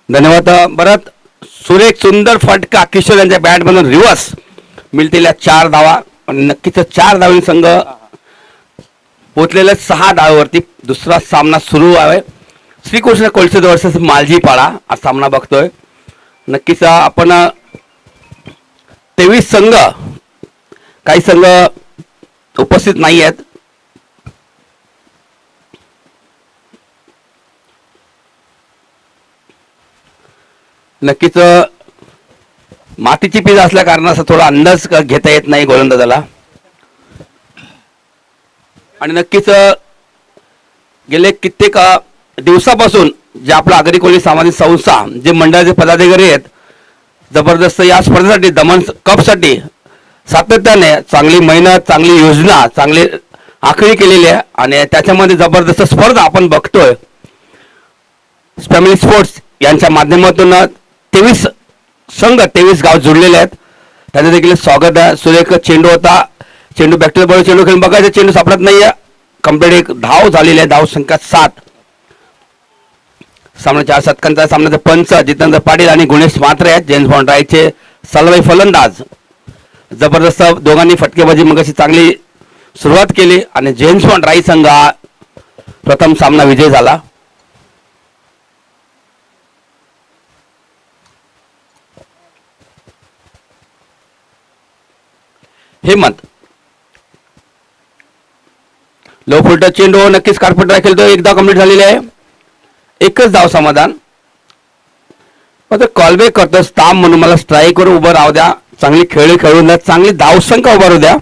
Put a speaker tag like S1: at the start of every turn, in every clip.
S1: धन्यवाद. परत सुरेख सुंदर फटका किशोर यांच्या बॅटमधून रिव्हर्स मिळतेल्या 4 धावा आणि नक्कीच 4 धावांनी संघ पोचलेल्या 6 धावावरती दुसरा सामना सुरू आहे. श्रीकृष्ण कोळसे वर्सेस मालजीपाडा हा सामना बघतोय. नक्कीच आपण 23 संघ, काही संघ उपस्थित नाही आहेत. नक्कीच मातीची पीच असल्या कारणाचा थोडा अंदाज घेता येत नाही गोलंदाजाला. आणि नक्कीच गेले कित्येक दिवसापासून जे आपला आगरी कोळी सामाजिक संस्था, जे मंडळाचे पदाधिकारी आहेत, जबरदस्त या स्पर्धेसाठी, दमन कपसाठी सातत्याने चांगली मेहनत, चांगली योजना, चांगली आखणी केलेली आहे. आणि त्याच्यामध्ये जबरदस्त स्पर्धा आपण बघतोय. फॅमिली स्पोर्ट्स यांच्या माध्यमातून 23 संघ, 23 गाव जुळलेले आहेत. त्याचं देखील स्वागत आहे. सुरेख चेंडू होता, चेंडू बॅक्टेरिया बॉल चेंडू खेळून बघायचा, चेंडू सापडत नाहीये. कंप्लीट एक धाव झालेली आहे, धाव संख्या 7. सामन्याच्या 4 षटकांचा सामन्याचे पंच जितेंद्र पाटील आणि गुणेश म्हात्रे आहेत. जेम्स बॉन्ड रायचे सलवाई फलंदाज. जबरदस्त दोघांनी फटकेबाजी मग अशी चांगली सुरुवात केली आणि जेम्स बॉन्ड राय संघ प्रथम सामना विजय झाला. हेमंत लो फुलटा चेंडू नक्कीच कार्पेट खेळतो. एकदा कंप्लीट झालेली आहे, एकच धाव समाधान. कॉलबॅक करतो स्टाम म्हणून मला स्ट्राईकवर उभं राहू द्या, चांगली खेळ खेळून द्या, चांगली धावसंख्या उभारू द्या.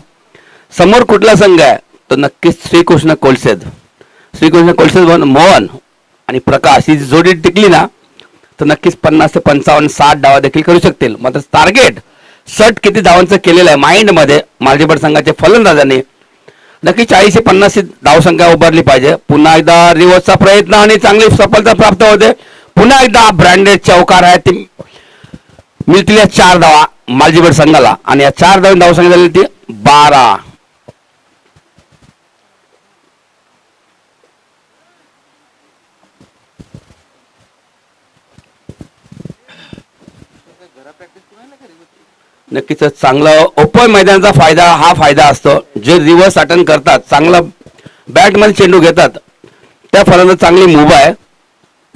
S1: समोर कुठला संघ आहे तर नक्कीच श्रीकृष्ण कोळसे. श्रीकृष्ण कोळसे मोहन आणि प्रकाश ही जोडी टिकली ना तर नक्कीच 50 ते 55 60 धावा देखील करू शकतील. मात्र टार्गेट शट किती धावांचं केलेलं आहे माइंडमध्ये मालजीपाडा संघाच्या फलंदाजांनी. नक्की 40 ते 50 धावसंख्या उभारली पाहिजे. पुन्हा एकदा रिव्हर्सचा प्रयत्न आणि चांगली सफलता प्राप्त होते. पुन्हा एकदा ब्रँडेड चौकार आहे, ती मिळतील 4 धावा मालजीपाडा संघाला. आणि या 4 धावसंख्या झाली ती 12. नक्कीच चांगला ओपन मैदानाचा फायदा हा फायदा असतो. जे रिव्हर्स अटेंड करतात, चांगला बॅटमध्ये चेंडू घेतात, त्या फलंदाज चांगली मूव्ह आहे.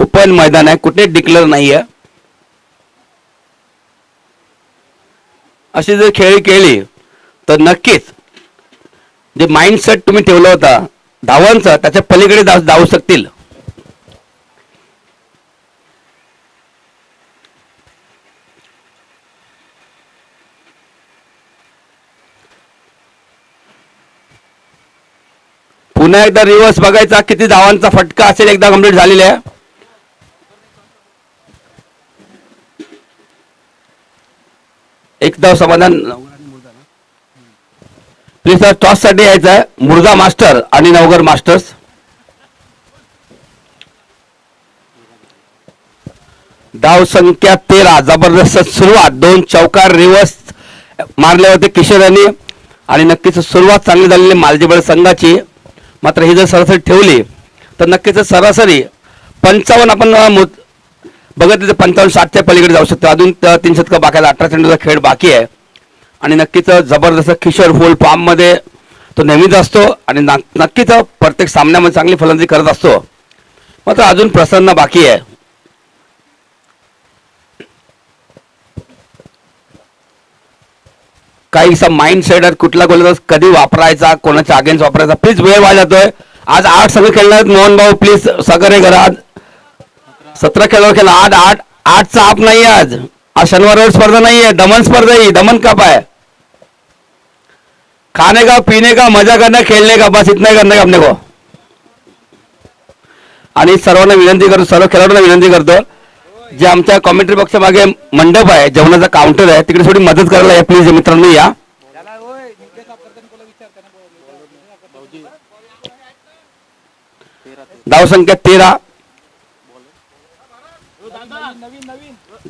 S1: ओपन मैदान आहे, कुठे डिक्लेअर नाही आहे. अशी जर खेळी केली तर नक्कीच जे माइंडसेट तुम्ही ठेवला होता धावांचा त्याच्या पलीकडे धावू शकतील. पुन्हा एकदा रिव्हर्स बघायचा, किती धावांचा फटका असेल. एकदा कंप्लीट झालेला आहे. एक धाव समाधान. प्लीज सर, टॉस साठी यायचं आहे. मुर्दा मास्टर आणि नवगर मास्टर्स. धाव संख्या 13. जबरदस्त सुरुवात, 2 चौकार रिव्हर्स मारले होते किशोर यांनी आणि नक्कीच सुरुवात चांगली झालेली मालजीपाडा संघाची. मात्र ही जर सरासरी ठेवली तर नक्कीच सरासरी 55 आपण बघत 55-60च्या पलीकडे जाऊ शकतो. अजून 3 षटकं बाकी आहेत, 18 चेंडूचा खेळ बाकी आहे. आणि नक्कीच जबरदस्त किशोर फुल फॉर्म मध्ये तो नेहमीच असतो आणि नक्कीच प्रत्येक सामन्यामध्ये चांगली फलंदाजी करत असतो. मात्र अजून प्रसन्न बाकी आहे. काही माइंड सेट कुठला गोलंदाज कधी वापरायचा, कोणाच्या अगेन्स्ट वापरायचा. प्लीज वेळ वाया जातोय. आज 8 संघ खेळणार मोहन भाऊ, प्लीज सगळे घरात. 17 खेळावर खेळला. 8चा आप नाही आज शनिवार स्पर्धा नाही आहे, दमन स्पर्धा ही, दमन कप आहे. खाने का, पीने का, मजा करना, खेळणे का, बस इतना ही करने का अपने को. आणि सर्वांना विनंती करतो, सर्व खेळाडूंना विनंती करतो, जे आमच्या कॉमेंट्री बॉक्स मागे मंडप आहे, जेवणाचा काउंटर आहे, तिकडे थोडी मदत करायला या प्लीज मित्रांनो या. धाव संख्या 13.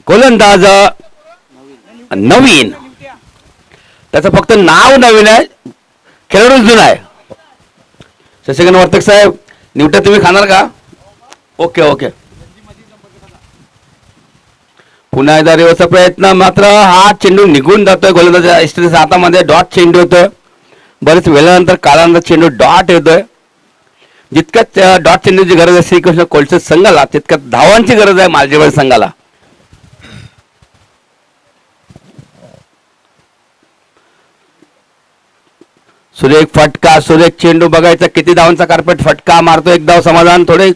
S1: गोलंदाज नवीन, त्याचं फक्त नाव नवीन आहे, खेळाडू जुना आहे. शशिकांत वर्तक साहेब, निवटा तुम्ही खाणार का? Okay okay. पुन्हा एकदा रिव्हर्सचा प्रयत्न, मात्र हा चेंडू निघून जातोय गोलंदाजाच्या इष्टीच्या हातामध्ये. डॉट चेंडू होतोय. बरेच वेळानंतर कालानंतर चेंडू डॉट येतोय. जितक्यात डॉट चेंडूची गरज आहे श्रीकृष्ण कोलसे संघाला, तितक्यात धावांची गरज आहे मालजीवन संघाला. सुरेख फटका, सुरेख चेंडू बघायचा किती धावांचा कार्पेट फटका मारतो. एक धाव समाधान. थोडे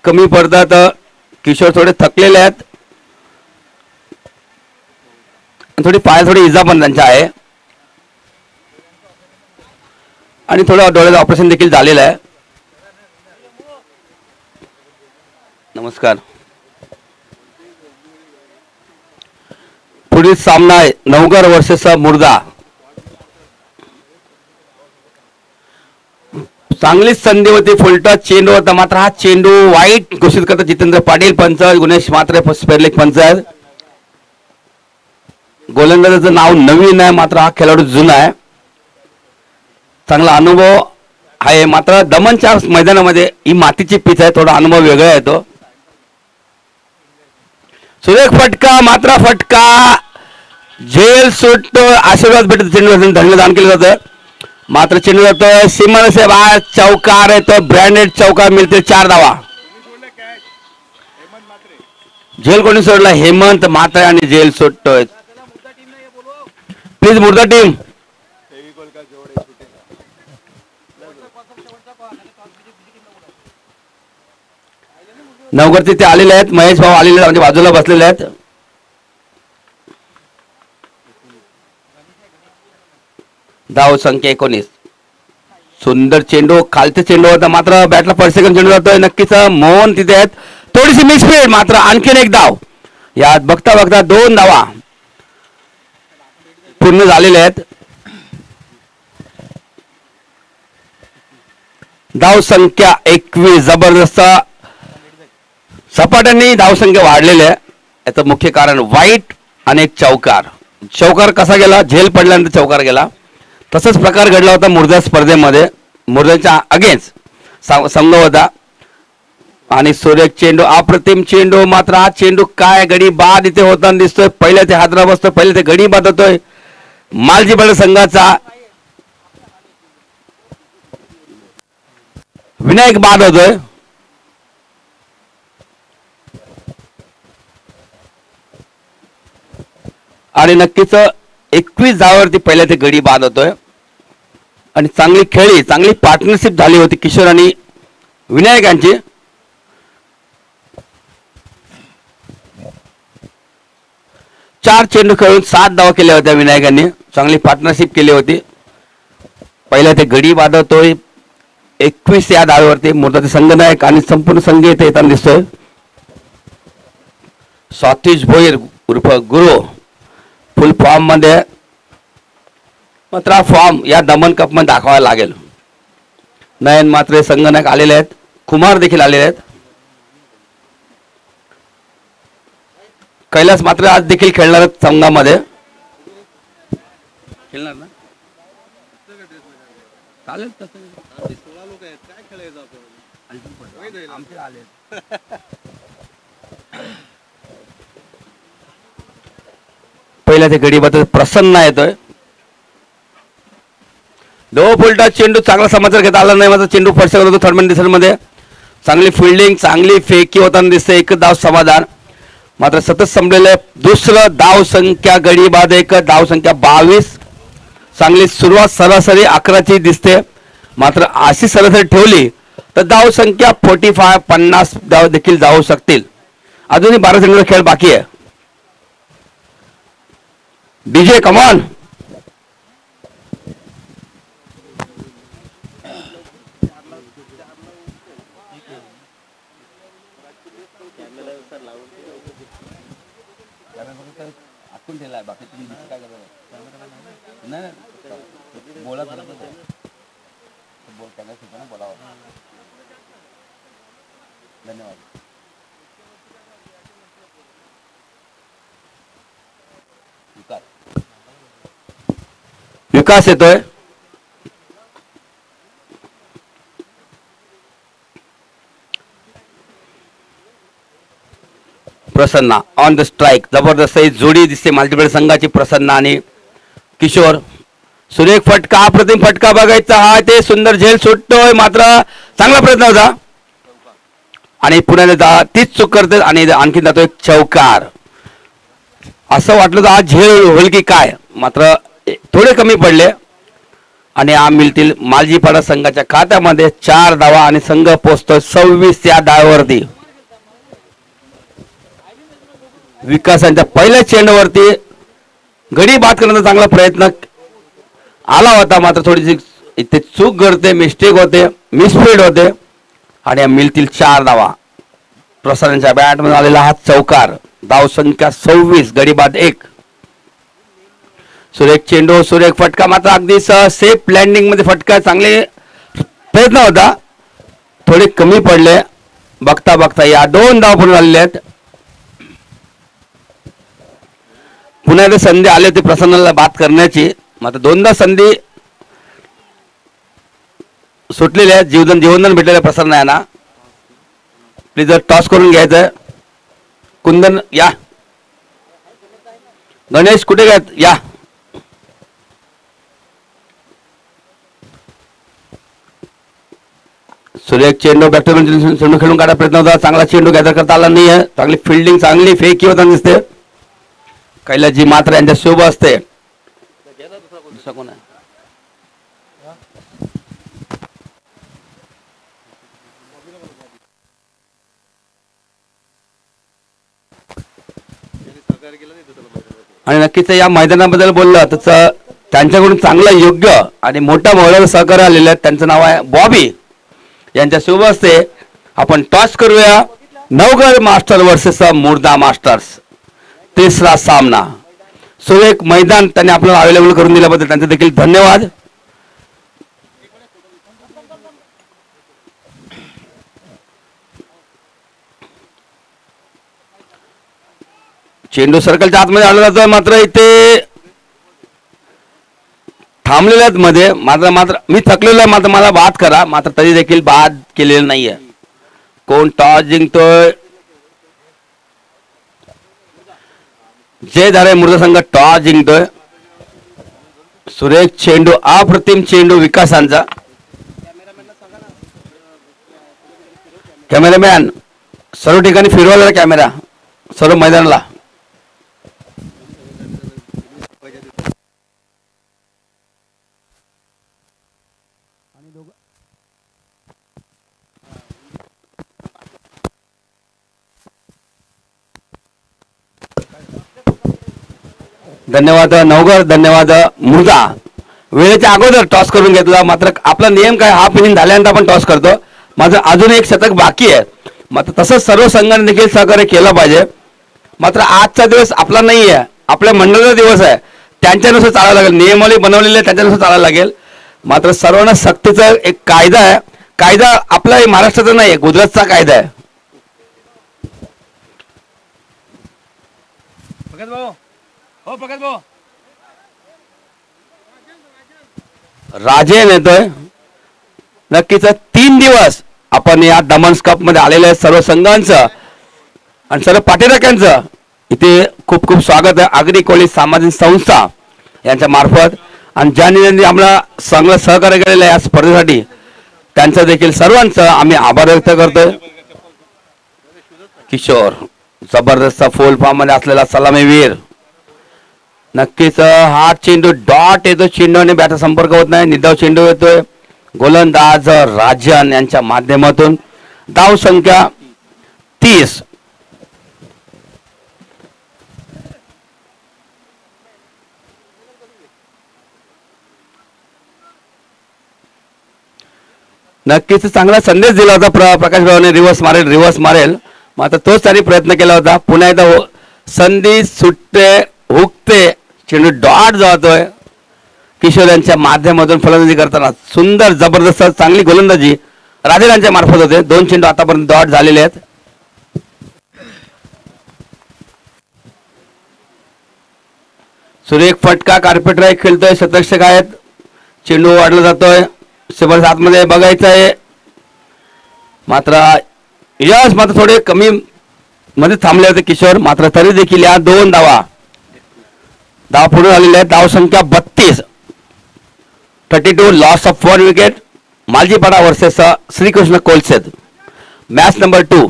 S1: कमी पडतात. किशोर थोडे थकलेले आहेत. थोडी पाय थोडी इजा पण त्यांच्या आहे आणि थोडं डोळ्याचं ऑपरेशन देखील झालेलं आहे. नमस्कार. पुढील सामना आहे नवगर वर्सेस मुर्दा. चांगलीच संधी होती. फुलटा चेंडू होता, मात्र हा चेंडू वाईट घोषित करतात जितेंद्र पाटील पंच. गुणेश म्हात्रे स्पेरलेख पंच आहेत. गोलंदाजाचं नाव नवीन आहे, मात्र हा खेळाडू जुना आहे. चांगला अनुभव आहे, मात्र दमनच्या मैदानामध्ये ही मातीची पिच आहे, थोडा अनुभव वेगळा येतो. सुरेख फटका, मात्र फटका झेल सूट आशीर्वाद भेटत चेंडू धन्यदान केलं जातं. मात्र चेंडू जातोय सीमा से बाहेर. चौकार येतो, ब्रँडेड चौकार मिळते. 4 धावा. झेल कोणी सोडला? हेमंत म्हात्रे आणि झेल सुटतोय. प्लीज मुर्दा टीम. नवगरचे ते आलेले आहेत. महेश भाऊ आलेले म्हणजे बाजूला बसलेले आहेत. धाव संख्या 19. सुंदर चेंडू, खालचे चेंडू होता, मात्र बॅटला पर सेकंड चेंडू जातोय. नक्कीच मोहन तिथे आहेत. थोडीशी मिसफील्ड, मात्र आणखीन एक धाव. यात बघता बघता 2 धावा पूर्ण झालेल्या आहेत. धाव संख्या 21. जबरदस्त सपाट्याने धावसंख्या वाढलेली आहे. याचं मुख्य कारण वाईट आणि एक चौकार. चौकार कसा गेला? झेल पडल्यानंतर चौकार गेला. तसंच प्रकार घडला होता मुर्दा स्पर्धेमध्ये. मुर्दाच्या अगेन्स्ट संघ होता आणि सुरेख चेंडू, अप्रतिम चेंडू. मात्र हा चेंडू काय गडी बाद इथे होताना दिसतोय. पहिले ते हादरा बसतोय, पहिले ते गडी बाद होतोय मालजीबळ संघाचा. विनायक बाद होतोय. आणि नक्कीच 21 धावावरती पहिले ते गडी बाद होतोय. आणि चांगली खेळी, चांगली पार्टनरशिप झाली होती किशोर आणि विनायक यांची. चार चेंडू खेळून 7 धावा केल्या होत्या विनायकांनी. चांगली पार्टनरशिप केली होती. पहिला ते गडी बाद होतोय 21 या धावेवरती. मुर्दाचे संघनायक आणि संपूर्ण संघ इथे येताना दिसतोय. स्वातीश भोईर उर्फ गुरु फुल फॉर्म मध्ये. मात्र हा फॉर्म या दमन कप मध्ये दाखवायला लागेल. नयन मात्रे संघनायक आलेले आहेत. कुमार देखील आलेले आहेत. कैलास मात्र आज देखील खेळणार आहेत संघामध्ये. खेळणार ना? चालेल तसं. 16 लोक आहेत, काय खेळायचं आपण? आमचे आले. पहिला ते गडीबाद प्रसन्न येतोय. दो फुलटा चेंडू, चांगला समाचार घेता आला नाही. माझा चेंडू फटका होतो थर्ड दिसत मध्ये. चांगली फिल्डिंग, चांगली फेकी होताना दिसते. एक धाव समाधान. मात्र सतत संपलेलं दुसरं धाव संख्या गडी बाद 1, धाव संख्या 22. चांगली सुरुवात सरासरी 11ची दिसते. मात्र अशी सरासरी ठेवली तर धाव संख्या 45 50 धाव देखील जाऊ शकतील. अजूनही 12 चेंडूचा खेळ बाकी आहे. DJ come on. धन्यवाद. विकास येतोय. Prasanna on the strike. जबरदस्त ही जोडी दिसते मल्टीप्लेयर संघाची, प्रसन्ना आणि किशोर. सुरेख फटका, अप्रतिम फटका बघायचा हा. ते सुंदर झेल सुटतोय, मात्र चांगला प्रयत्न होता आणि पुन्हा तीच चूक करते आणि आणखी जातो एक चौकार. असं वाटलं तर आज झेल होईल की काय, मात्र थोडे कमी पडले आणि मिळतील मालजीपाडा संघाच्या खात्यामध्ये 4 धावा आणि संघ पोहोचतोय 26 या धावेवरती. विकासांच्या पहिल्या चेंडूवरती गडी बाद करण्याचा चांगला प्रयत्न आला होता, मात्र थोडीशी इथे चूक घडते, मिस्टेक होते, मिसफीड होते आणि मिळतील 4 धावा. प्रसारांच्या बॅटमध्ये आलेला हा चौकार. धाव संख्या 26, गडी बाद 1. सुरेख चेंडू, सुरेख फटका, मात्र अगदी सेफ लँडिंग मध्ये फटका. चांगले प्रयत्न होता, थोडे कमी पडले. बघता बघता या 2 धाव पूर्ण झालेले आहेत. पुन्हा एकदा संधी आली होती प्रसन्नाला बाद करण्याची, मात्र 2दा संधी सुटलेली आहे. जीवनदान भेटलेलं प्रसन्न यांना. प्लीज टॉस करून घ्यायचं. कुंदन या, गणेश कुठे घ्यायत या. सुरेख चेंडू बॅट्समॅन चेंडू खेळून काढा प्रयत्न होता. चांगला चेंडू गॅदर करता आला नाही. चांगली फिल्डिंग, चांगली फेकी होताना दिसते. कैलासजी मात्र यांच्या शुभ असते. आणि नक्कीच या मैदानाबद्दल बोललं तर त्यांच्याकडून चांगलं योग्य आणि मोठा मोलाचं सहकार्य आलेलं आहे. त्यांचं नाव आहे बॉबी. यांच्या शुभ असते. आपण टॉस करूया. नवगड मास्टर वर्सेस मुर्दा मास्टर्स, तिसरा सामना. सुरेख मैदान त्यांनी आपल्याला अवेलेबल करून दिल्याबद्दल त्यांचे देखील धन्यवाद. चेंडू सर्कलच्या आतमध्ये आला जातो, मात्र इथे थांबलेल्या मध्ये मात्र मी थकलेलो आहे, मात्र मला बाद करा. मात्र तरी देखील बाद केलेलं नाहीये. कोण टॉस जिंकतोय? जयधारे मुर्दा संघ टॉस जिंकतोय. सुरेख चेंडू, अप्रतिम चेंडू विकासांचा. कॅमेरामॅन सर्व ठिकाणी फिरवायला कॅमेरा, सर्व मैदानाला. धन्यवाद नवगड, धन्यवाद मुर्दा. वेळेच्या अगोदर टॉस करून घेतला, मात्र आपला नियम काय, हाफ इनिंग झाल्यानंतर आपण टॉस करतो. माझं अजून एक शतक बाकी आहे, मात्र तसंच सर्व संघाने देखील सहकार्य केलं पाहिजे. मात्र आजचा दिवस आपला नाही आहे, आपल्या मंडळाचा दिवस आहे. त्यांच्यानुसार चालायला लागेल, नियमावली बनवलेले त्यांच्यानुसार चालायला लागेल. मात्र सर्वांना सक्तीचा एक कायदा आहे. कायदा आपला महाराष्ट्राचा नाही आहे, गुजरातचा कायदा आहे. राजे नेतोय. नक्कीच 3 दिवस आपण या दमन्स कप मध्ये आलेल्या सर्व संघांचं आणि सर्व पाठीराख्यांचं इथे खूप खूप स्वागत आहे. आगरी कोळी सामाजिक संस्था यांच्या मार्फत आणि ज्यांनी आम्हाला चांगलं सहकार्य केलेलं आहे या स्पर्धेसाठी, त्यांचं देखील सर्वांचं आम्ही आभार व्यक्त करतोय. किशोर जबरदस्त फुल फॉर्म मध्ये असलेला सलामीवीर. नक्कीच हा चेंडू डॉट येतो, चेंडू आणि बॅटचा संपर्क होत नाही. निधाव चेंडू येतोय. गोलंदाज राजन यांच्या माध्यमातून. धाव संख्या 30. नक्कीच चांगला संदेश दिला होता प्रकाश भाऊने, रिव्हर्स मारेल. मात्र तोच त्यांनी प्रयत्न केला होता. पुन्हा एकदा संधी सुटते, हुकते, चेंडू डॉट जातोय. किशोर यांच्या माध्यमातून फलंदाजी करताना सुंदर जबरदस्त चांगली गोलंदाजी राजेल यांच्या मार्फत होते. 2 चेंडू आतापर्यंत डॉट झालेले आहेत. सुरेख फटका, कार्पेट राईट खेळतोय. शतरक्षक आहेत. चेंडू वाढला जातोय. सिबल 7 मध्ये बघायचं आहे. मात्र थोडे कमी मध्ये थांबले होते किशोर, मात्र तरी देखील या 2 धावा पूर्ण झालेले आहेत. धावसंख्या 32. 32 loss of 1 wicket. Maljipada versus Shrikrishna Kolsed. Match number 2.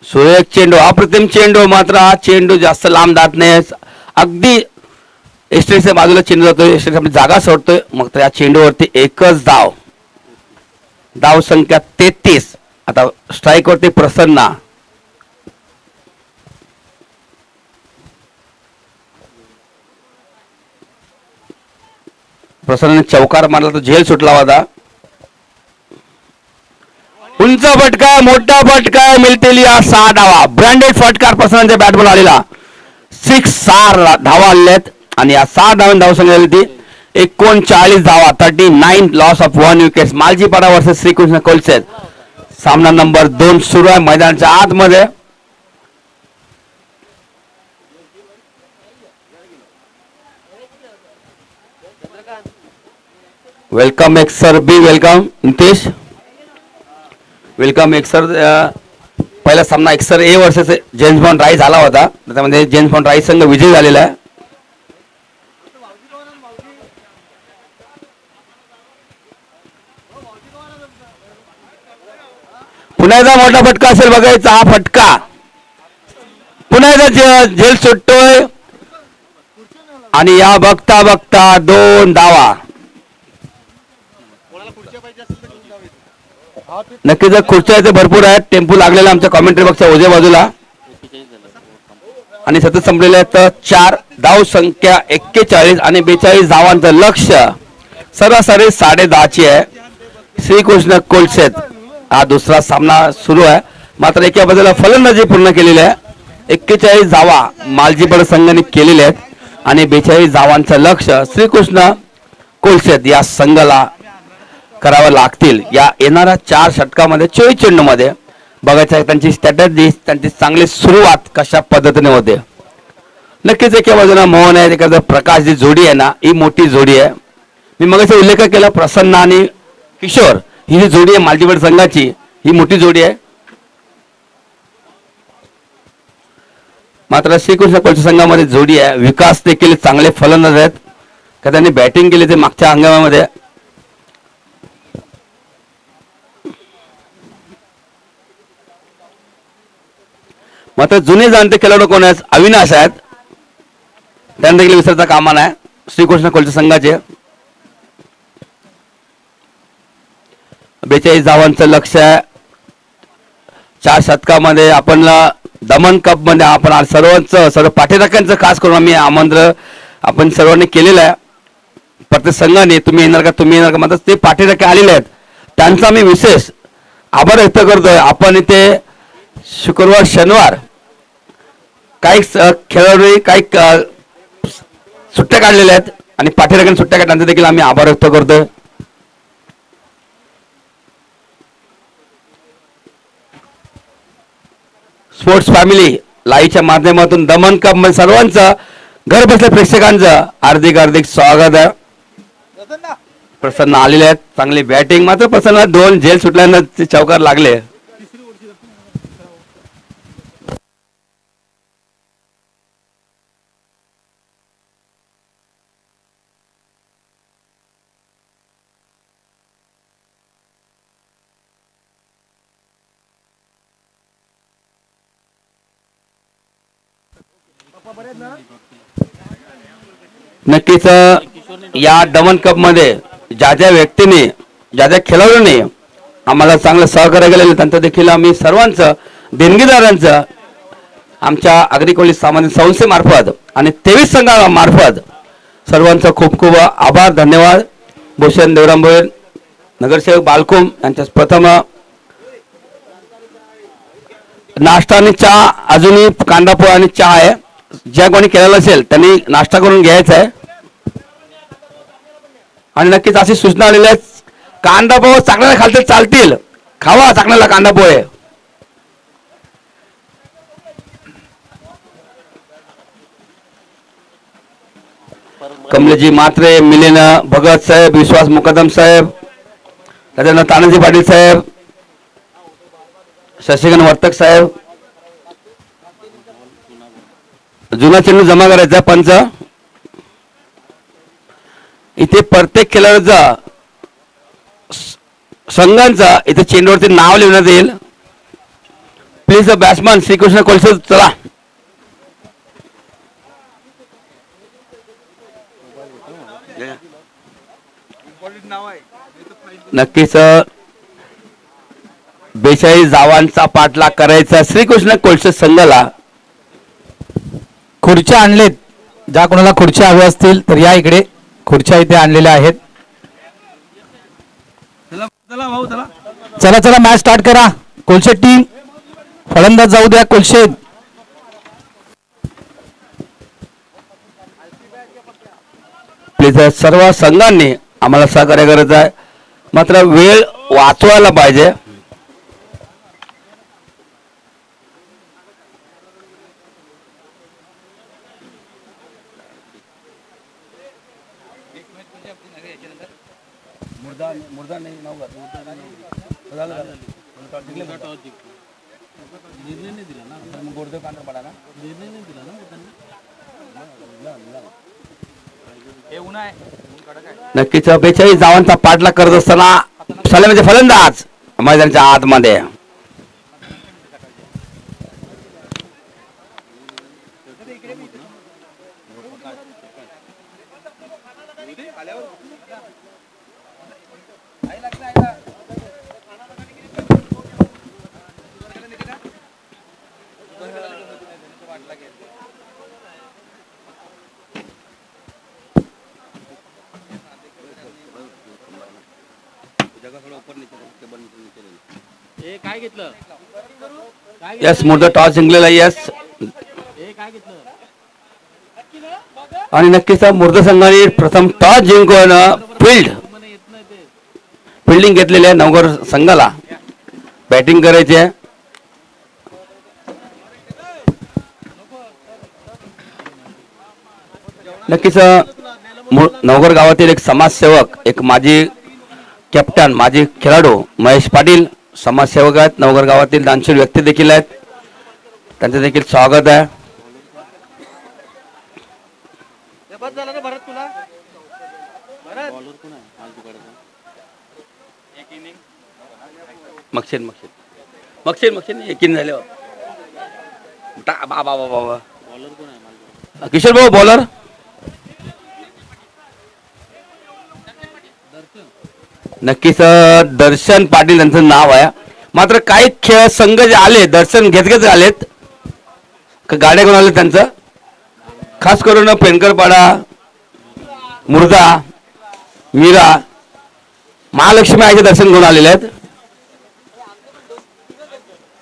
S1: सुरेख चेंडू, अप्रतिम चेंडू, मात्र हा चेंडू जास्त लांब जात नाही. अगदी एस्ट्रेसच्या बाजूला चेंडू जातोय, एस्ट्रेस आपली जागा सोडतोय. मग त्या चेंडूवरती एकच धाव. धाव संख्या 33. आता स्ट्राईक वरती प्रसन्ना. प्रसन्नाने चौकार मारला तर झेल सुटला होता. उंच फटका, मोठा फटका, मिळतील या 6 धावा. ब्रँडेड फटकार प्रसन्नाच्या बॅटबॉल आलेला. 6 धावा आलेल्या आणि या 6 धावांनी धावसंख्या झाली ती 39 धावा. 39 loss of 1 wicket. Maljipada versus Shrikrishna Kolsed. सामना नंबर 2 सुरू आहे मैदानाच्या आतमध्ये. वेलकम एक्सर बी, वेलकम नितेश, वेलकम एक्सर. पहिला सामना एक्सर A versus James Bond Rai झाला होता. त्यामध्ये जेम्स बॉन्ड राय संघ विजयी झालेला आहे. पुन्हा एकदा मोठा फटका असेल बघायचा. हा फटका पुन्हा एकदा झेल सुटतोय आणि या बघता बघता 2 धावा. नक्कीच खुर्च्या इथे भरपूर आहेत. टेम्पो लागलेला आमच्या कॉमेंट्री बॉक्सच्या उजव्या बाजूला आणि सतत संपलेले आहेत 4. धाव संख्या 41 आणि 42 धावांचं लक्ष. सरासरी 10.5ची आहे. श्रीकृष्ण कोलसेद हा दुसरा सामना सुरू आहे. मात्र एका बाजूला फलंदाजी पूर्ण केलेली आहे. 41 धावा मालजीपाडा संघाने केलेल्या आहेत आणि 42 धावांचं लक्ष श्रीकृष्ण कोलसेद या संघाला करावं लागतील. या येणाऱ्या 4 षटकामध्ये 24 चेंडूमध्ये बघायचं आहे त्यांची स्ट्रॅटेजी, त्यांची चांगली सुरुवात कशा पद्धतीने होते. नक्कीच एका बाजूला मोहन आहे, एखादं प्रकाश जी जोडी आहे ना, ही मोठी जोडी आहे. मी मगाशी उल्लेख केला प्रसन्न आणि किशोर ही जी जोडी आहे मालजीपाडा संघाची, ही मोठी जोडी आहे. मात्र श्रीकृष्ण कोलसेद संघामध्ये जोडी आहे. विकास देखील चांगले फलंदाज आहेत का त्यांनी बॅटिंग केली ते मागच्या हंगामामध्ये. मात्र जुने जाणते खेळाडू कोण आहेत? अविनाश आहेत. त्यांना देखील विसरता कामा नाही. श्रीकृष्ण कोलसेद संघाचे 42 धावांचं लक्ष आहे. 4 शतकामध्ये आपण दमन कप मध्ये आपण सर्व पाठीराख्यांचं खास करून आम्ही आमंत्रण आपण सर्वांनी केलेलं आहे. प्रत्येक संघाने तुम्ही येणार का मात्र ते पाठीराखे आलेले आहेत त्यांचा मी विशेष आभार व्यक्त करतोय. आपण इथे शुक्रवार शनिवार काही खेळाडू काही सुट्ट्या काढलेल्या आहेत आणि पाठीराख्यांनी सुट्ट्या काढल्या त्यांचा देखील आम्ही आभार व्यक्त करतोय. स्पोर्ट्स फॅमिली लाईव्हच्या माध्यमातून दमन कप मध्ये सर्वांचं घर बसल्या प्रेक्षकांचं हार्दिक स्वागत आहे. प्रसन्न आलेले आहेत. चांगली बॅटिंग, मात्र प्रसन्न 2 झेल सुटल्यानं चौकार लागले. नक्कीच या दमन कप मध्ये ज्या व्यक्तीने ज्या खेळाडूंनी आम्हाला चांगलं सहकार्य केलेलं त्यांचं देखील आम्ही सर्वांचं देणगीदारांचं आमच्या अग्रिकोली सामाजिक संस्थेमार्फत आणि 23 संघामार्फत सर्वांचं खूप खूप आभार धन्यवाद. भूषण देवरांभोळे नगरसेवक बालकुम यांच्या प्रथम नाश्ता आणि चहा, अजूनही कांदापोळा आणि चहा आहे. ज्या कोणी केलेला असेल त्यांनी नाश्ता करून घ्यायचा आहे. आणि नक्कीच अशी सूचना आलेली आहे कांदापोहे चाकण्याला खालते चालतील, खावा चाकण्याला कांदापोहे. कमलेजी मात्रे, मिलिंद भगत साहेब, विश्वास मुकदम साहेब, त्याच्यानंतर तानाजी पाटील साहेब, शशिकांत वर्तक साहेब. जुना चेंडू जमा करायचा पंच. इथे प्रत्येक खेळाडूचा संघांचा इथे चेंडूवरती नाव लिहिण्यात येईल. Please the batsman Shrikrishna Kolse चला. नक्कीच 42 धावांचा पाठलाग करायचा श्रीकृष्ण कोलसे संघाला.
S2: खुर्च्या आणलेत, ज्या कोणाला खुर्च्या हव्या असतील तर या इकडे, खुर्च्या इथे आणलेल्या आहेत. चला चला मॅच स्टार्ट करा. कोलशे टीम फलंदाज जाऊ द्या. कोलशे
S1: प्लीज सर्व संघांनी आम्हाला सहकार्य करायचं आहे, मात्र वेळ वाचवायला पाहिजे. नक्कीच 42 धावांचा पाठलाग करत असताना सलामीचे फलंदाज मैदानाच्या आतमध्ये. यस मुर्दा टॉस जिंकलेला. यस आणि नक्कीच मुर्दा संघाने प्रथम टॉस जिंकून फिल्डिंग घेतलेली आहे. नवगर संघाला बॅटिंग करायची आहे. नक्कीच नवगर गावातील एक समाजसेवक, एक माजी कॅप्टन, माजी खेळाडू महेश पाटील समाजसेवक आहेत. नवगर गावातील दानशूर व्यक्ती देखील आहेत, त्यांचे देखील स्वागत आहे. एकीन झाले किशोर भाऊ बॉलर. नक्कीच दर्शन पाटील यांचं नाव आहे. मात्र काही खेळ संघ जे आले दर्शन घेत आलेत, गाड्या घेऊन आले त्यांचं, खास करून पेनकरपाडा, मुर्दा, मीरा, महालक्ष्मी आईचे दर्शन घेऊन आलेले आहेत.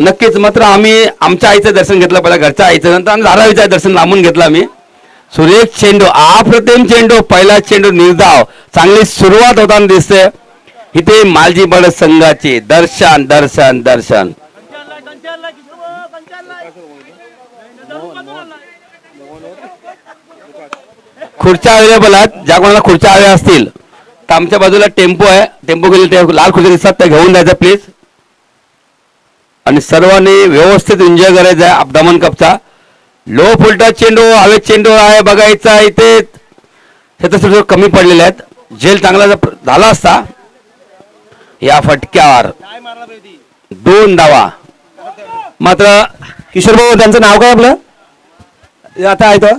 S1: नक्कीच मात्र आम्ही आमच्या आईचं दर्शन घेतलं, पहिला घरच्या आईचं, नंतर आम्ही धारावीचं दर्शन लांबून घेतलं आम्ही. सुरेख चेंडू, अप्रतिम चेंडू, पहिला चेंडू निर्धाव, चांगली सुरुवात होताना दिसते. इथे मालजी बड संघाची दर्शन दर्शन दर्शन. खुर्च्या अवेलेबल आहेत, ज्या कोणाला खुर्च्या हव्या असतील तर आमच्या बाजूला टेम्पो आहे, टेम्पो गेले ते लाल खुर्च्या दिसतात त्या घेऊन जायचं प्लीज. आणि सर्वांनी व्यवस्थित एन्जॉय करायचा आहे अब्दामन कपचा. लो फुलटा चेंडू, हवेत चेंडू आहे बघायचा. इथे क्षेत्रफळ कमी पडलेले आहेत, झेल चांगला झाला असता. या फटक्यावर 2 धावा. मात्र
S2: किशोर भाऊ त्यांचं नाव काय आपलं आता आहे तर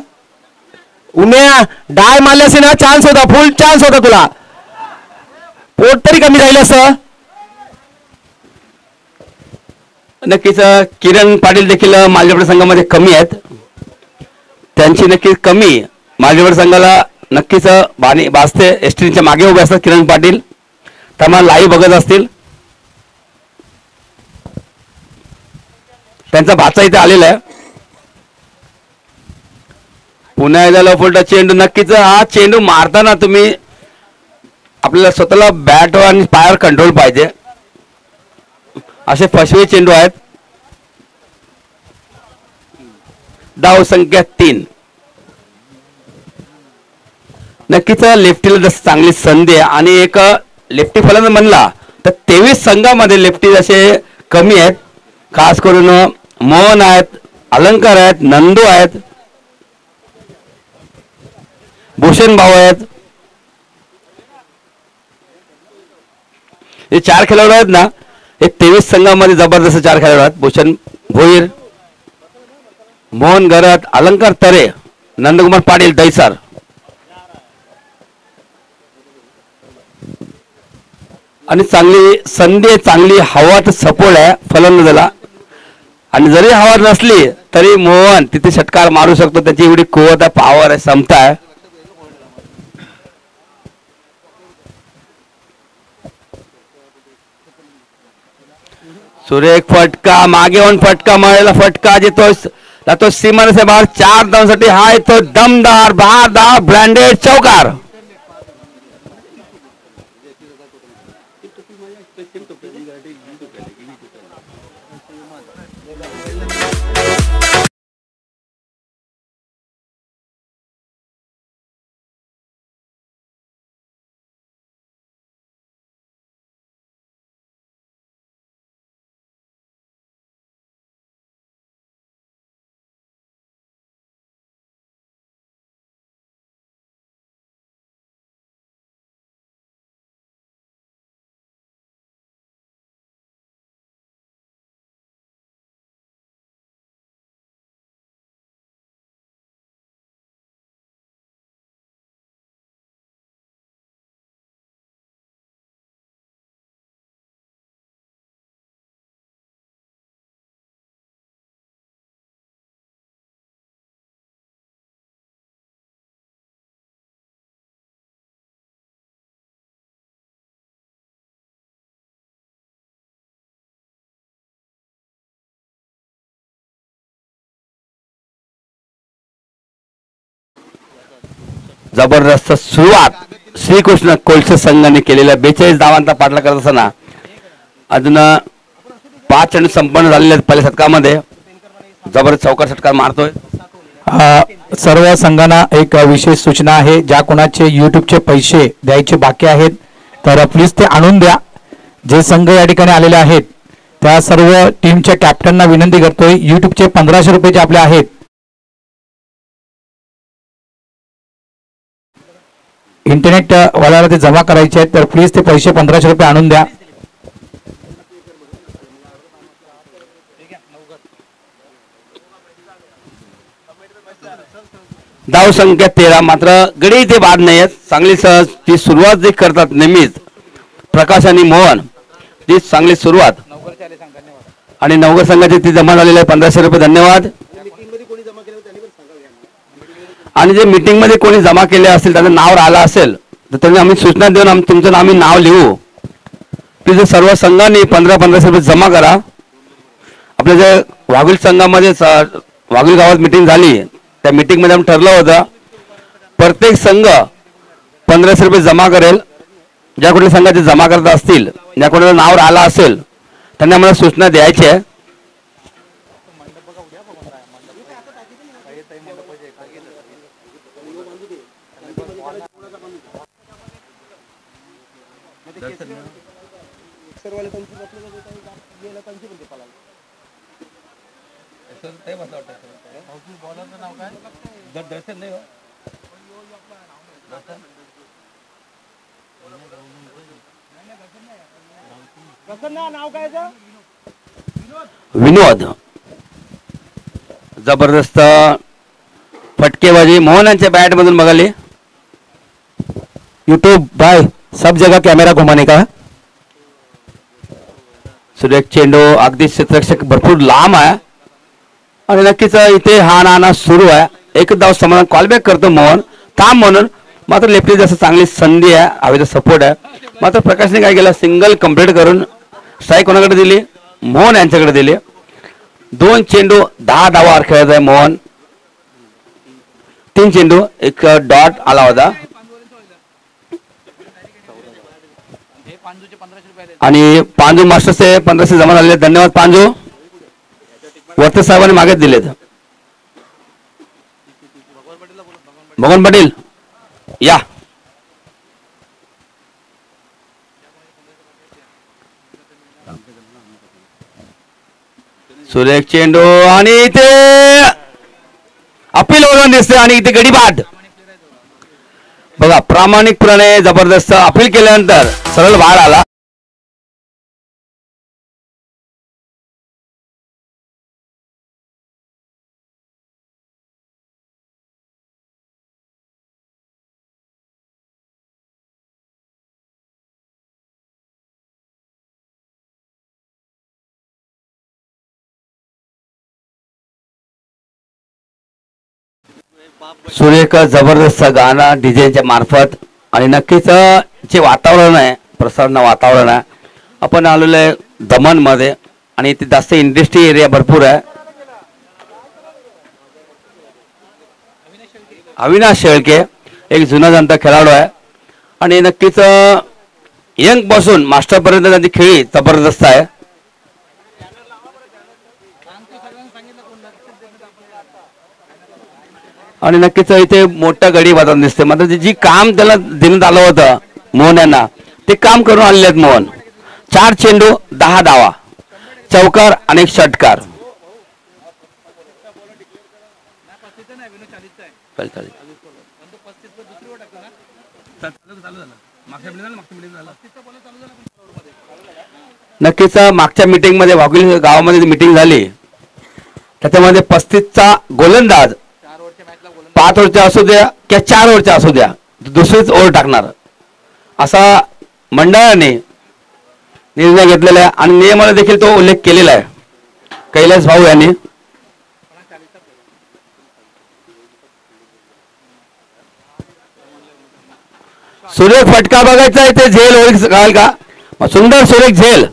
S2: उन्या डाय मारल्यास ना चान्स होता, फुल चान्स होता तुला, पोट तरी कमी राहिलं असं.
S1: नक्कीच किरण पाटील देखील मालजेपड संघामध्ये कमी आहेत, त्यांची नक्कीच कमी मालजेपड संघाला नक्कीच बाणी बासते. एसटीच्या मागे उभे असतात किरण पाटील, त्यांना लाईव्ह बघत असतील. त्यांचा भाचा इथे आलेला आहे. पुन्हा एकदा लफोल्टा चेंडू. नक्कीच हा चेंडू मारताना तुम्ही आपल्याला स्वतःला बॅट आणि पायावर कंट्रोल पाहिजे. असे फसवे चेंडू आहेत. धाव संख्या 3. नक्कीच लेफ्टीला जसं चांगली संधी आहे आणि एक लेफ्टी फलंदाज म्हणला तर 23 संघामध्ये लेफ्टी जसे कमी आहेत. खास करून मोहन आहेत, अलंकार आहेत, नंदू आहेत, भूषण भाऊ आहेत. हे 4 खेळाडू आहेत ना, हे 23 संघामध्ये जबरदस्त 4 खेळाडू आहेत. भूषण भोईर, मोहन गरत, अलंकार तरे, नंदकुमार पाटील दैसार. आणि चांगली संधी आहे, चांगली हवा तर सपोर्ट आहे फलंदाजाला. आणि जरी हवा नसली तरी मोहन तिथे षटकार मारू शकतो. त्याची एवढी कुवत आहे, पॉवर आहे, क्षमता आहे. सुरेख फटका, मागे होऊन फटका मारायला, फटका तो सीमा से बाहेर 4 धावांसाठी. हा तो दमदार बहारदार ब्रँडेड चौकार. जबरदस्त सुरुवात श्रीकृष्ण कोळसे संघाने केलेल्या 42 धावांचा पाठलाग करत असताना अजून 5 चेंडू संपन्न झालेले आहेत. पहिल्या षटकामध्ये जबरदस्त चौकार षटकार मारतोय.
S2: सर्व संघांना एक विशेष सूचना आहे. ज्या कोणाचे युट्यूबचे पैसे द्यायचे बाकी आहेत तर प्लीज ते आणून द्या. जे संघ या ठिकाणी आलेले आहेत त्या सर्व टीमच्या कॅप्टनना विनंती करतोय. युट्यूबचे 1500 रुपये जे आपले आहेत, इंटरनेट वाल्याला ते जमा करायचे आहेत तर प्लीज ते पैसे 1500 रुपये आणून द्या.
S1: धाव संख्या 13. मात्र गडी इथे बाद नाही आहेत. चांगली ती सुरुवात जी करतात नेहमीच प्रकाश आणि मोहन, ती चांगली सुरुवात. आणि नवगर संघाची ती जमा झालेली आहे 1500 रुपये. धन्यवाद. आणि जे मीटिंग मध्ये कोणी जमा केले असतील त्याचं नाव राहिलं असेल तर त्यांनी आम्ही सूचना देऊन तुमचं आम्ही नाव लिहू. प्लीज सर्व संघांनी 1500 रुपये जमा करा. आपल्या जे वाघील संघामध्ये वाघील गावात मीटिंग झाली त्या मीटिंग मध्ये आम्ही ठरलं होतं प्रत्येक संघ 1500 रुपये जमा करेल. ज्या कुठल्या संघाचे जमा करत असतील, ज्या कोणाचं नाव राहिलं असेल त्यांनी आम्हाला सूचना द्यायची आहे. विनोद जबरदस्त फटकेबाजी मोहनांच्या बॅट मधून बघाली.
S2: यूट्यूब भाई सब जगह कैमरा घुमाने का.
S1: सुरेख चेंडू अगदी क्षेत्ररक्षक भरपूर लांब आहे आणि नक्कीच इथे हा नाना सुरू आहे. एक धाव समाधान कॉलबॅक करतो मोहन थांब म्हणून. मात्र लेफ्टी जसं चांगली संधी आहे, हवेचा सपोर्ट आहे. मात्र प्रकाशने काय केलं, सिंगल कंप्लीट करून स्ट्राईक कोणाकडे दिली, मोहन यांच्याकडे दिली. 2 चेंडू 10 धावा खेळत आहे मोहन. 3 चेंडू एक डॉट आला होता. आणि पांजू मास्टरचे 1500 जमा झालेले. धन्यवाद पांजू. वर्ते साहेबांनी मागेच दिलेत. भगवान पाटील या. सुरेख चेंडू आणि इथे अपील होऊन दिसते आणि इथे गडी बाद. बघा प्रामाणिकपणे जबरदस्त अपील केल्यानंतर सरळ बाहेर आला. सुरेख जबरदस्त गाणं डीजेच्या मार्फत आणि नक्कीच जे वातावरण आहे प्रसन्न वातावरण आहे. आपण आलेलो आहे दमण मध्ये आणि इथे जास्त इंडस्ट्री एरिया भरपूर आहे. अविनाश शेळके एक जुना जाणता खेळाडू आहे आणि नक्कीच यंग पासून मास्टर पर्यंत त्यांची खेळी जबरदस्त आहे. आणि नक्कीच इथे मोठं गडी वादन दिसते. मात्र जी काम त्याला देण्यात आलं होतं मोहन यांना ते काम करून आलेले आहेत मोहन. 4 चेंडू 10 धावा, चौकार आणि षटकार. नक्कीच मागच्या मीटिंग मध्ये वाघोली गावामध्ये मीटिंग झाली त्याच्यामध्ये 35चा गोलंदाज 5 ओव्हरच्या असू द्या किंवा 4 ओव्हरच्या असू द्या दुसरीच ओव्हर टाकणार असा मंडळाने निर्णय घेतलेला आहे आणि नियमाला देखील तो उल्लेख केलेला आहे कैलास भाऊ यांनी. सुरेख फटका बघायचा इथे झेल होईल का. सुंदर सुरेख झेल.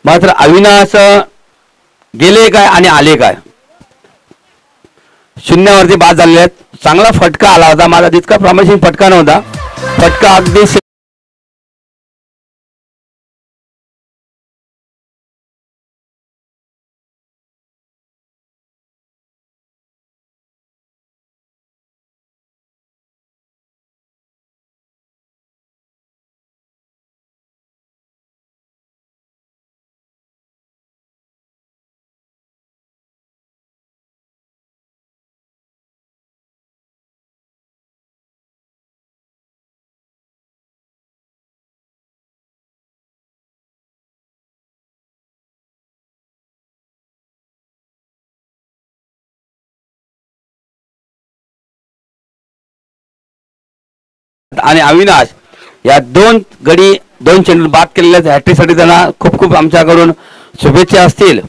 S1: मात्र अविनाश गेले काय आणि आले काय. शून्यावरती बाद झालेले आहेत. चांगला फटका आला होता. माझा तितका प्रामाणिक फटका नव्हता. फटका अगदी आणि अविनाश या 2 गडी 2 चेंडू बाद केलेल्या हॅट्रिकसाठी त्यांना खूप खूप आमच्याकडून शुभेच्छा असतील.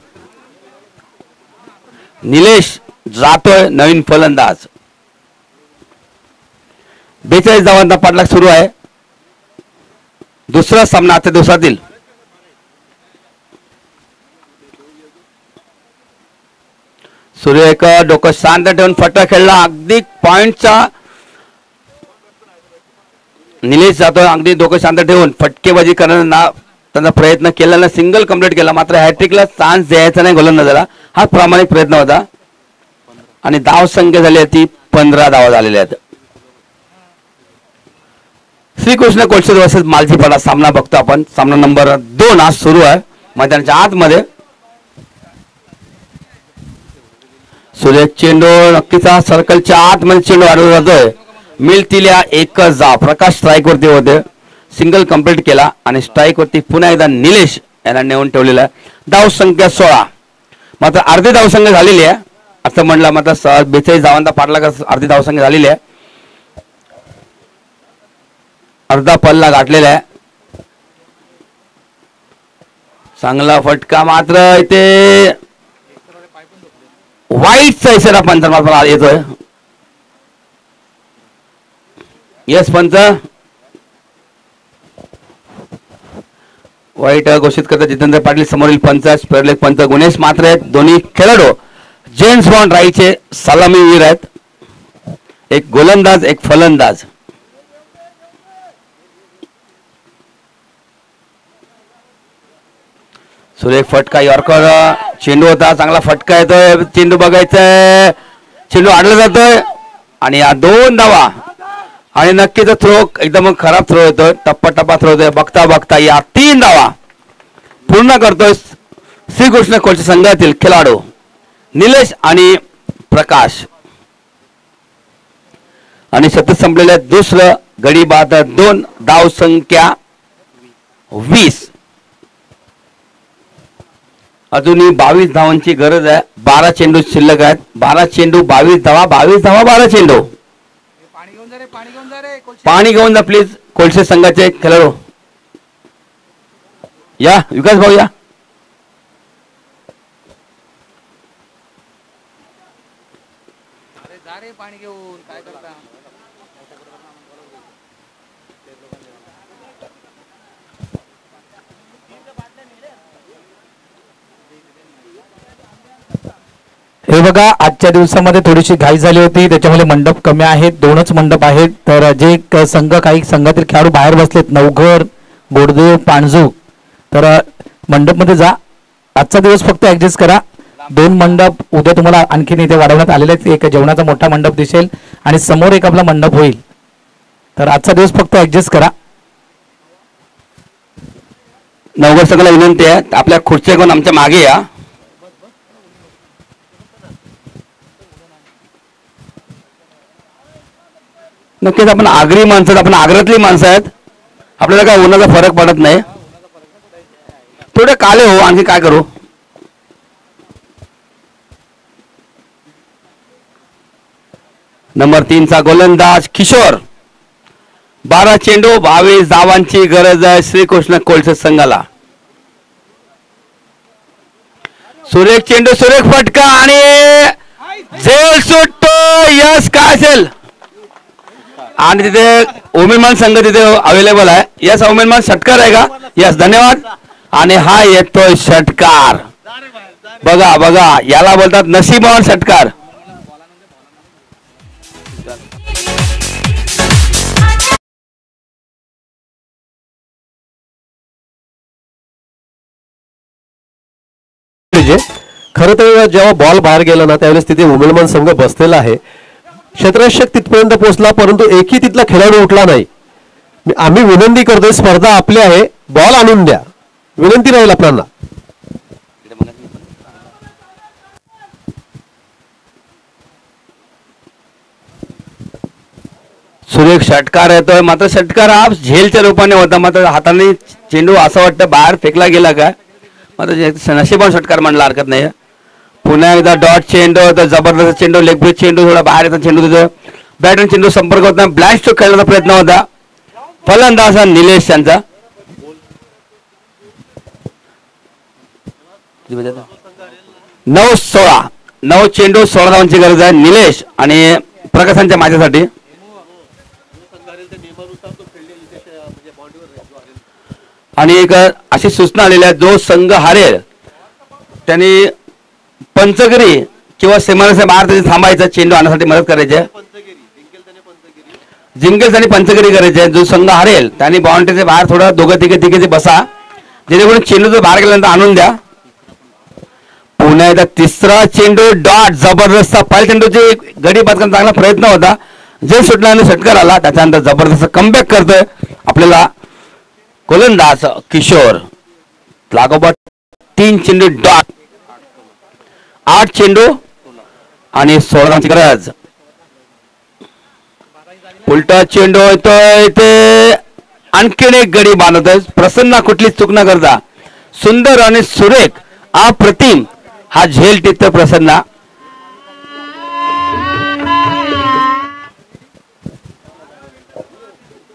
S1: निलेश जातोय नवीन फलंदाज. 42 धावांचा पाठलाग सुरू आहे. दुसरा सामना आजच्या दिवसातील. सुरेख डोकं शांत ठेवून फटका खेळला. अगदी पॉइंटचा निलेश जातोय अगदी डोकं शांत ठेवून फटकेबाजी करण्याचा त्यांचा प्रयत्न केला. सिंगल कंप्लीट केला. मात्र हॅट्रिकला चान्स द्यायचा नाही गोलंदाजाला. हा प्रामाणिक प्रयत्न होता आणि धाव संख्या झाली ती 15 धावा झालेल्या आहेत. श्रीकृष्ण कोळशे वर्सेस मालजीपाडा सामना बघतो आपण. सामना नंबर 2 आज सुरू आहे मैदानाच्या आतमध्ये. सुरेख चेंडू नक्कीच सर्कलच्या आतमध्ये चेंडू आढळला जातोय. मिळतील्या एकच धाव. प्रकाश स्ट्राईक वरती होते. सिंगल कंप्लीट केला आणि स्ट्राईक वरती पुन्हा एकदा निलेश यांना नेऊन ठेवलेला आहे. धाव संख्या 16. मात्र अर्धी धाव संख्या झालेली आहे असं म्हणलं. मात्र 42 धावांचा पाठलाग अर्धी धाव संख्या झालेली आहे. अर्धा पल्ला गाठलेला आहे. चांगला फटका. मात्र इथे वाईटचा इशारा पंचांना येतोय. यस पंच वाईट घोषित करतात जितेंद्र पाटील. समोरील पंच स्पेअरलेग पंच गुणेश मात्र आहेत. दोन्ही खेळाडू जेम्स बॉन्ड राईचे सलामीवीर आहेत. एक गोलंदाज एक फलंदाज. सुरेख फटका यॉर्कर चेंडू होता. चांगला फटका येतोय. चेंडू बघायचंय. चेंडू आडला जातोय आणि या 2 धावा आणि नक्कीच थ्रो एकदम खराब थ्रो येतोय. टप्पा थ्रो येतोय. बघता बघता या 3 धावा पूर्ण करतोय श्रीकृष्ण कोळसे संघातील खेळाडू निलेश आणि प्रकाश. आणि शतक संपलेल्या दुसरं गडी बाद 2 धाव संख्या 20. अजूनही 22 धावांची गरज आहे. 12 चेंडू शिल्लक आहेत. 12 चेंडू 22 धावा, 22 धावा 12 चेंडू. पाणी घेऊन जा प्लीज कोळसे संघाचे खेळाडू. या विकास भाऊ या.
S3: पाणी घेऊन काय करता.
S2: हे बघा, आजच्या दिवसामध्ये थोडीशी घाई झाली होती, त्याच्यामुळे मंडप कमी आहेत. 2च मंडप आहेत. तर जे संघ काही संघातील खेळाडू बाहेर बसलेत, नवघर, गोडदेव, पाणजू, तर मंडपमध्ये जा. आजचा दिवस फक्त ऍडजस्ट करा. 2 मंडप उद्या तुम्हाला आणखीन इथे वाढवण्यात आलेले आहेत. एक जेवणाचा मोठा मंडप दिसेल आणि समोर एक आपला मंडप होईल. तर आजचा दिवस फक्त ऍडजस्ट करा.
S1: नवघर संघाला विनंती आहे, आपल्या खुर्च्या घेऊन आमच्या मागे या. नक्कीच आपण आगरी माणसं, आपण आग्र्यातली माणसं आहेत. आपल्याला काय उन्हाचा फरक पडत नाही. थोडे काले हो, आणखी काय करू. नंबर 3 चा गोलंदाज किशोर. 12 चेंडू 22 धावांची गरज आहे श्रीकृष्ण कोळसे संघाला. सुरेख चेंडू, सुरेख फटका आणि झेल सुटतो. यस काय असेल. आणि तिथे ओमेनमान संघ तिथे अवेलेबल आहे. यस ओमेनमान षटकार आहे का. यस धन्यवाद. आणि हा येतोय षटकार. बघा बघा, याला बोलतात नशीबवान षटकार.
S4: खरं तर जेव्हा बॉल बाहेर गेला ना त्यावेळेस तिथे उमेदमान संघ बसलेला आहे. क्षेत्ररक्षक तिथपर्यंत पोहोचला परंतु एकही तिथला खेळाडू उठला नाही. आम्ही विनंती करतोय, स्पर्धा आपली आहे, बॉल आणून द्या, विनंती राहील आपल्याला.
S1: सुरेख षटकार येतोय. मात्र षटकार हा झेलच्या रूपाने होता. मात्र हाताने चेंडू असं वाटतं बाहेर फेकला गेला का. मात्र नशीबवान षटकार म्हणला हरकत नाही. पुन्हा एकदा डॉट चेंडू होता, जबरदस्त चेंडू, लेग ब्रेक चेंडू, थोडा बाहेर येतो चेंडू, तिथं बॅट आणि चेंडू संपर्क होता. ब्लँक स्ट्रोक खेळण्याचा प्रयत्न होता. फलंदाज हा निलेश यांचा. 9-16 9 चेंडू 16 धावांची गरज आहे निलेश आणि प्रकाशांच्या माझ्यासाठी. आणि एक अशी सूचना आलेली आहे, जो संघ हारेल त्यांनी पंचगिरी किंवा सीमारेषा बाहेर त्याची थांबायचा, चेंडू आणण्यासाठी मदत करायची आहे. जिंकेल्स आणि पंचगिरी करायचे. जो संघ हारेल त्यांनी बाउंड्रीचे बाहेर थोडं दोघं तिघे बसा, जेणेकरून चेंडू जो बाहेर गेल्यानंतर आणून द्या. पुन्हा एकदा तिसरा चेंडू डॉट, जबरदस्त. पहिल्या चेंडूची गडी बाद करण्याचा चांगला प्रयत्न होता, जे सुटल्याने षटकार आला. त्याच्यानंतर जबरदस्त कमबॅक करतोय आपल्याला गोलंदाज किशोर. लागोपाठ 3 चेंडू डॉट, 8 चेंडू आणि 16 धावांची गरज. उलटा चेंडू येतोय, ते आणखीन एक गडी बांधतोय. प्रसन्न कुठलीच चूक न करता सुंदर आणि सुरेख अप्रतिम हा झेल टिकतो प्रसन्न.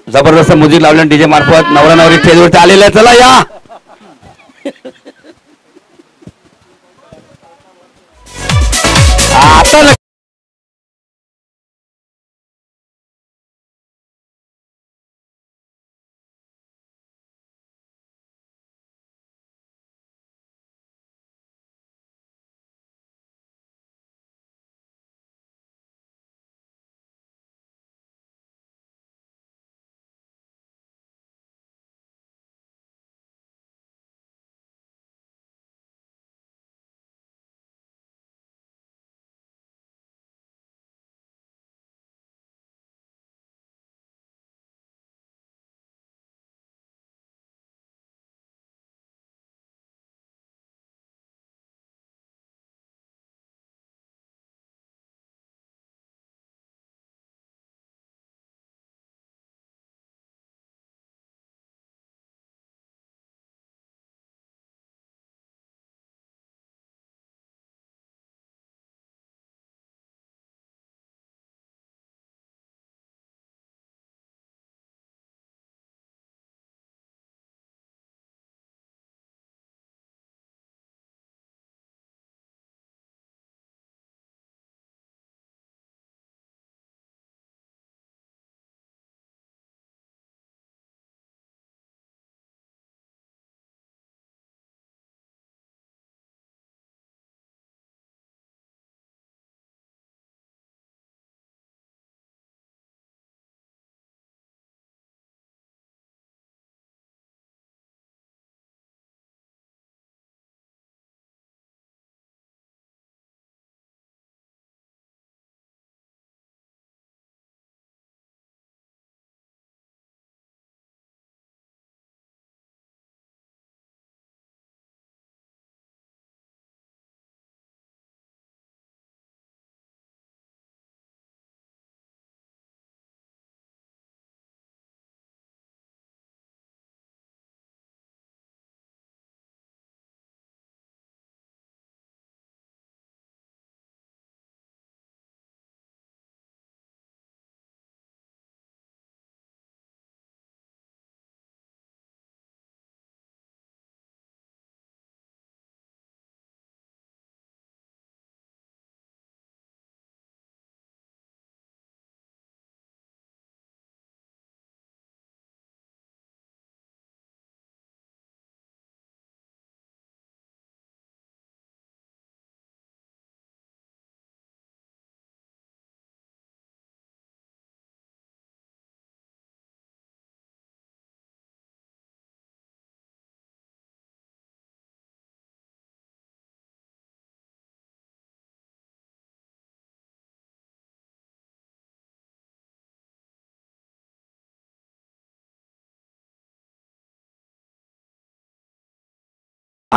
S1: जबरदस्त म्युझिक लावलं डीजे मार्फत. नवरा नवरी स्टेजवरती आलेला. चला या. आता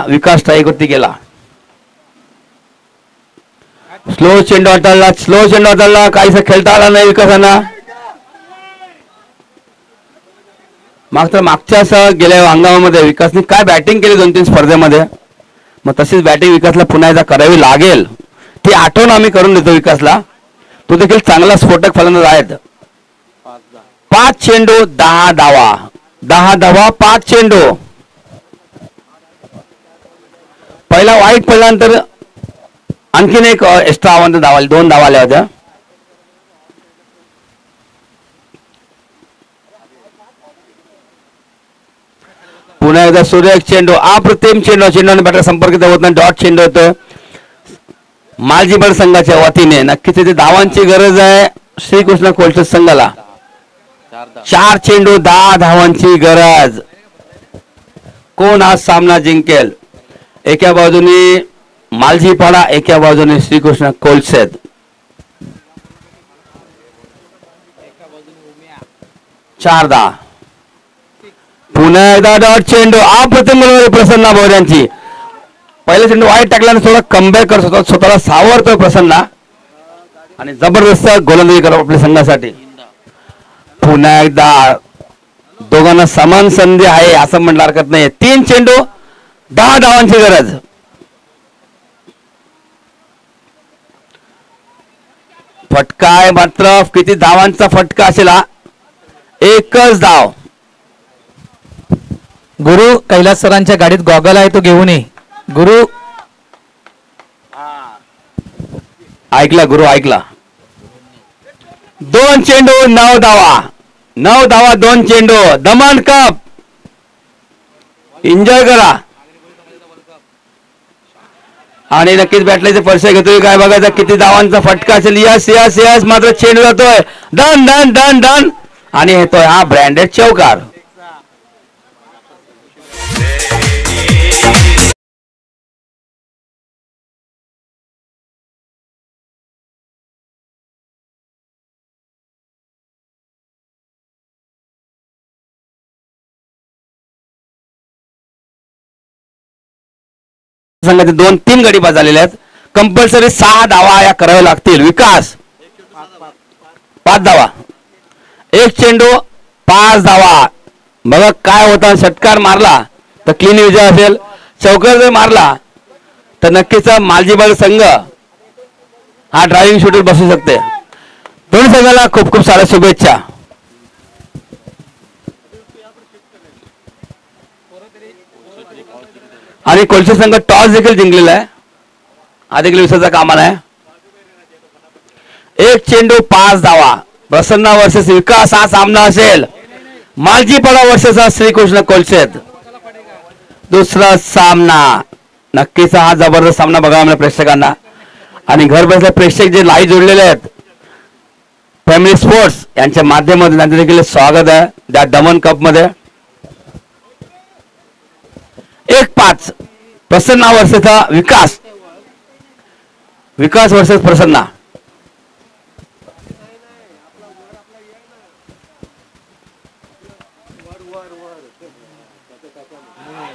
S1: विकास स्ट्राईकवरती गेला. स्लो चेंडू हाताळला काहीसा खेळता आला नाही विकासांना. मागच्या गेल्या हंगामामध्ये विकासने काय बॅटिंग केली 2-3 स्पर्धेमध्ये, मग तशीच बॅटिंग विकासला पुन्हा एकदा करावी लागेल. ती आठवण आम्ही करून देतो विकासला. तो देखील चांगला स्फोटक फलंदाज आहेत. 5 चेंडू 10 धावा, 10 धावा 5 चेंडू. पहिला वाईट पडल्यानंतर आणखीन एक एक्स्ट्रा आव्हान धावा, 2 धावा आल्या होत्या. पुन्हा एकदा सूर्य एक चेंडू, अप्रतिम चेंडूने बॅटर संपर्क होत नाही. डॉट चेंडू होतं मालजीबड संघाच्या वतीने. नक्कीच तिथे धावांची गरज आहे श्रीकृष्ण कोलशेत संघाला. 4 चेंडू 10 धावांची गरज. कोण आज सामना जिंकेल? एका बाजूने मालजीपाडा, एका बाजूने श्रीकृष्ण कोलशेत. चार 10. पुन्हा एकदा डॉट चेंडू, अप्रतिम प्रसन्ना भोऱ्यांची. पहिला चेंडू वाईट टाकल्याने थोडा कमबॅक करत होता, स्वतःला सावरतोय प्रसन्ना आणि जबरदस्त गोलंदाजी करत आपल्या संघासाठी. पुन्हा एकदा दोघांना समान संधी आहे असं म्हणलं हरकत नाही. 3 चेंडू 10 धावांची गरज. फटका आहे मात्र किती धावांचा फटका असेल हा? एकच धाव.
S2: गुरु कैलास सरांच्या गाडीत गॉगल आहे तो घेऊन ये. गुरु
S1: ऐकला, गुरु ऐकला. 2 चेंडू 9 धावा, 9 धावा 2 चेंडू. दमन कप एन्जॉय करा. आणि नक्कीच बॅटलाचे पैसे घेतोय काय बघायचा किती धावांचा फटका असेल. यस यस यस मात्र चेंडू जातोय डन डन डन डन आणि येतोय हा ब्रँडेड चौकार. संघाचे 2-3 गडी बाद झालेले आहेत. कंपल्सरी 6 धावा या कराव्या लागतील. विकास 5 धावा, 1 चेंडू 5 धावा. बघा काय होता, षटकार मारला तर क्लीन विजय असेल, चौकार जर मारला तर नक्कीच मालजीबाग संघ हा ड्रायव्हिंग शूटर बसू शकते. दोन्ही संघाला खूप खूप साऱ्या शुभेच्छा. आणि कोलशेत संघ टॉस देखील जिंकलेला आहे. हा देखील विसरता कामा आहे. 1 चेंडू 5 धावा. प्रसन्ना वर्सेस विकास हा सामना असेल. मालजीपाडा वर्सेस श्रीकृष्ण कोलशेत दुसरा सामना. नक्कीच हा जबरदस्त सामना बघायला मिळेल प्रेक्षकांना. आणि घर बसल्या प्रेक्षक जे लाईव्ह जोडलेले आहेत फॅमिली स्पोर्ट्स यांच्या माध्यमातून त्यांचं देखील स्वागत आहे त्या दमन कप मध्ये. 1-5 प्रसन्ना वर्सेस विकास, विकास वर्सेस प्रसन्ना.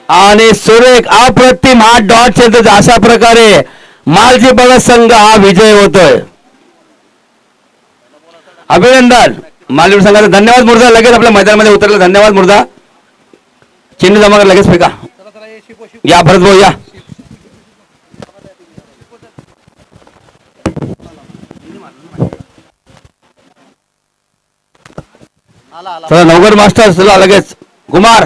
S1: आणि सुरेख अप्रतिम हा डॉट चेंडू. अशा प्रकारे मालजीपाडा संघ हा विजय होतोय. अभिनंदन मालजीपाडा संघाचा. धन्यवाद मुर्दा. लगेच आपल्या मैदानामध्ये उतरले. धन्यवाद मुर्दा. चेंडू जमा कर लगेच फेका. या भरत भाऊ या. चला नवगड मास्टर चला लगेच. Kumar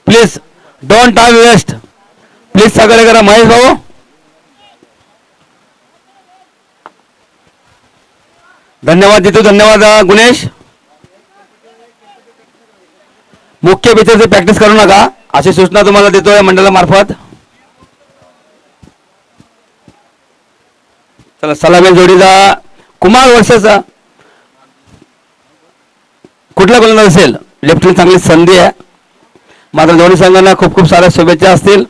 S1: please don't time waste. Please सगळे करा. महेश भाऊ धन्यवाद देतो. धन्यवाद गुणेश. मुख्य पिचरची प्रॅक्टिस करू नका अशी सूचना तुम्हाला देतोय मंडळामार्फत. चला सलामी जोडीला कुमार वर्सेस कुठला गोलंदाज असेल. लेफ्ट चांगली संधी आहे मात्र दोन्ही संघांना खूप खूप साऱ्या शुभेच्छा असतील.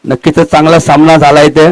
S1: नक्कीच चांगला सामना झाला इथे.